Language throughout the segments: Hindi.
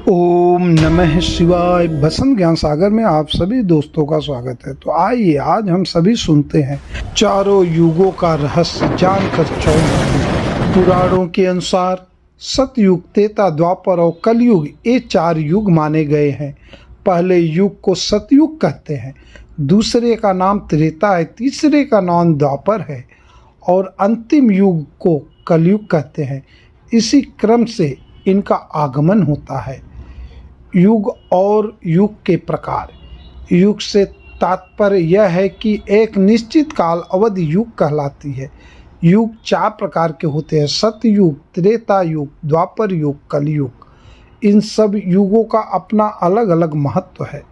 ओम नमः शिवाय। बसंत ज्ञान सागर में आप सभी दोस्तों का स्वागत है। तो आइए आज हम सभी सुनते हैं चारों युगों का रहस्य जानकर चौंक। पुराणों के अनुसार सतयुग, त्रेता, द्वापर और कलयुग ये चार युग माने गए हैं। पहले युग को सतयुग कहते हैं, दूसरे का नाम त्रेता है, तीसरे का नाम द्वापर है और अंतिम युग को कलयुग कहते हैं। इसी क्रम से इनका आगमन होता है। युग और युग के प्रकार। युग से तात्पर्य यह है कि एक निश्चित काल अवधि युग कहलाती है। युग चार प्रकार के होते हैं: सतयुग, त्रेता युग, द्वापर युग, कलयुग। इन सब युगों का अपना अलग अलग महत्व है।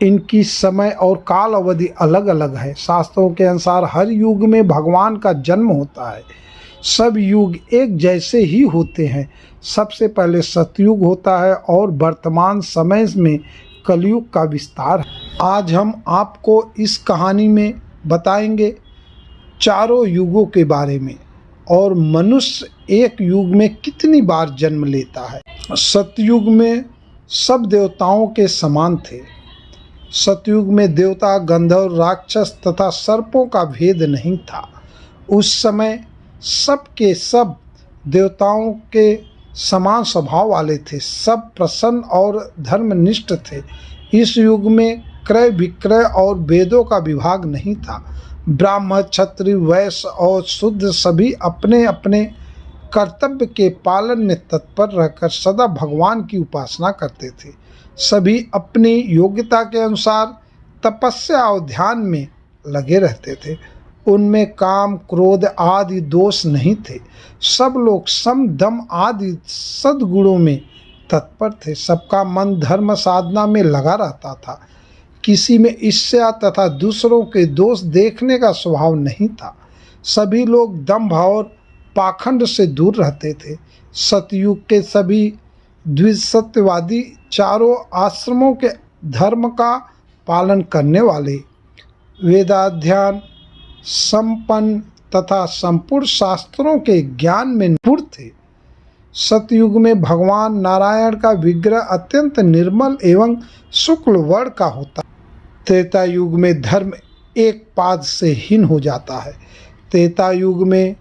इनकी समय और काल अवधि अलग अलग है। शास्त्रों के अनुसार हर युग में भगवान का जन्म होता है। सब युग एक जैसे ही होते हैं। सबसे पहले सतयुग होता है और वर्तमान समय में कलयुग का विस्तार है। आज हम आपको इस कहानी में बताएंगे चारों युगों के बारे में और मनुष्य एक युग में कितनी बार जन्म लेता है। सतयुग में सब देवताओं के समान थे। सतयुग में देवता, गंधर्व, राक्षस तथा सर्पों का भेद नहीं था। उस समय सब के सब देवताओं के समान स्वभाव वाले थे। सब प्रसन्न और धर्मनिष्ठ थे। इस युग में क्रय विक्रय और वेदों का विभाग नहीं था। ब्राह्मण, क्षत्रिय, वैश्य और शूद्र सभी अपने अपने कर्तव्य के पालन में तत्पर रहकर सदा भगवान की उपासना करते थे। सभी अपनी योग्यता के अनुसार तपस्या और ध्यान में लगे रहते थे। उनमें काम, क्रोध आदि दोष नहीं थे। सब लोग सम, दम आदि सद्गुणों में तत्पर थे। सबका मन धर्म साधना में लगा रहता था। किसी में ईर्ष्या तथा दूसरों के दोष देखने का स्वभाव नहीं था। सभी लोग दंभ और पाखंड से दूर रहते थे। सतयुग के सभी द्विसत्यवादी चारों आश्रमों के धर्म का पालन करने वाले, वेदाध्ययन संपन्न तथा संपूर्ण शास्त्रों के ज्ञान में निपुण थे। सतयुग में भगवान नारायण का विग्रह अत्यंत निर्मल एवं शुक्ल वर्ण का होता है। त्रेता युग में धर्म एक पाद से हीन हो जाता है। त्रेता युग में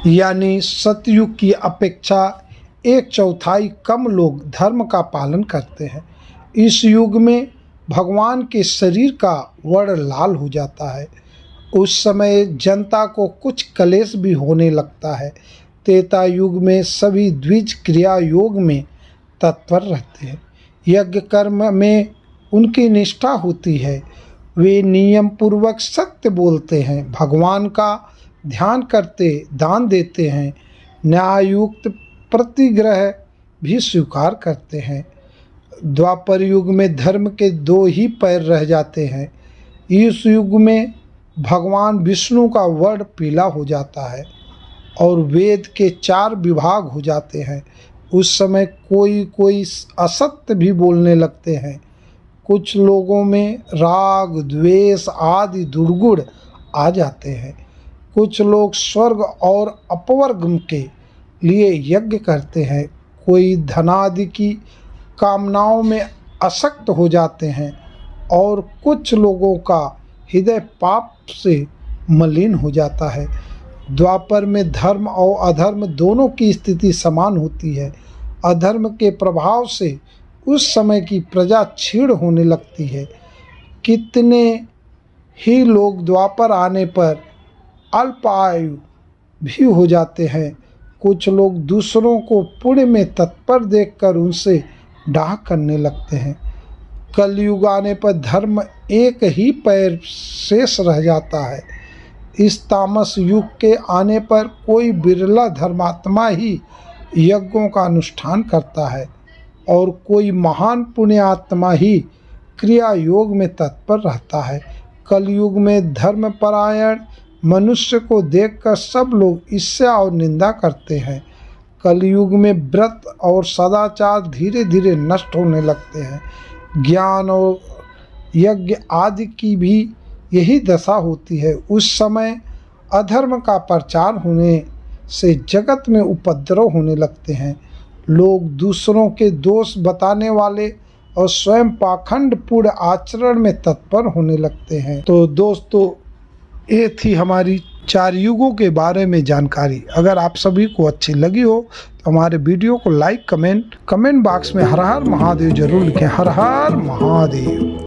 यानी सतयुग की अपेक्षा 1/4 कम लोग धर्म का पालन करते हैं। इस युग में भगवान के शरीर का वर्ण लाल हो जाता है। उस समय जनता को कुछ क्लेश भी होने लगता है। त्रेता युग में सभी द्विज क्रिया योग में तत्पर रहते हैं। यज्ञ कर्म में उनकी निष्ठा होती है। वे नियम पूर्वक सत्य बोलते हैं, भगवान का ध्यान करते, दान देते हैं, न्यायुक्त प्रतिग्रह भी स्वीकार करते हैं। द्वापर युग में धर्म के 2 ही पैर रह जाते हैं। इस युग में भगवान विष्णु का वर्ण पीला हो जाता है और वेद के 4 विभाग हो जाते हैं। उस समय कोई कोई असत्य भी बोलने लगते हैं। कुछ लोगों में राग, द्वेष आदि दुर्गुण आ जाते हैं। कुछ लोग स्वर्ग और अपवर्ग के लिए यज्ञ करते हैं। कोई धनादि की कामनाओं में आसक्त हो जाते हैं और कुछ लोगों का हृदय पाप से मलिन हो जाता है। द्वापर में धर्म और अधर्म दोनों की स्थिति समान होती है। अधर्म के प्रभाव से उस समय की प्रजा क्षीण होने लगती है। कितने ही लोग द्वापर आने पर अल्पायु भी हो जाते हैं। कुछ लोग दूसरों को पुण्य में तत्पर देखकर उनसे डाह करने लगते हैं। कलयुग आने पर धर्म एक ही पैर शेष रह जाता है। इस तामस युग के आने पर कोई बिरला धर्मात्मा ही यज्ञों का अनुष्ठान करता है और कोई महान पुण्यात्मा ही क्रिया योग में तत्पर रहता है। कलयुग में धर्मपरायण मनुष्य को देखकर सब लोग ईर्ष्या और निंदा करते हैं। कलयुग में व्रत और सदाचार धीरे धीरे नष्ट होने लगते हैं। ज्ञान और यज्ञ आदि की भी यही दशा होती है। उस समय अधर्म का प्रचार होने से जगत में उपद्रव होने लगते हैं। लोग दूसरों के दोष बताने वाले और स्वयं पाखंडपूर्ण आचरण में तत्पर होने लगते हैं। तो दोस्तों, ये थी हमारी 4 युगों के बारे में जानकारी। अगर आप सभी को अच्छी लगी हो तो हमारे वीडियो को लाइक, कमेंट बॉक्स में हर हर महादेव जरूर लिखें। हर हर महादेव।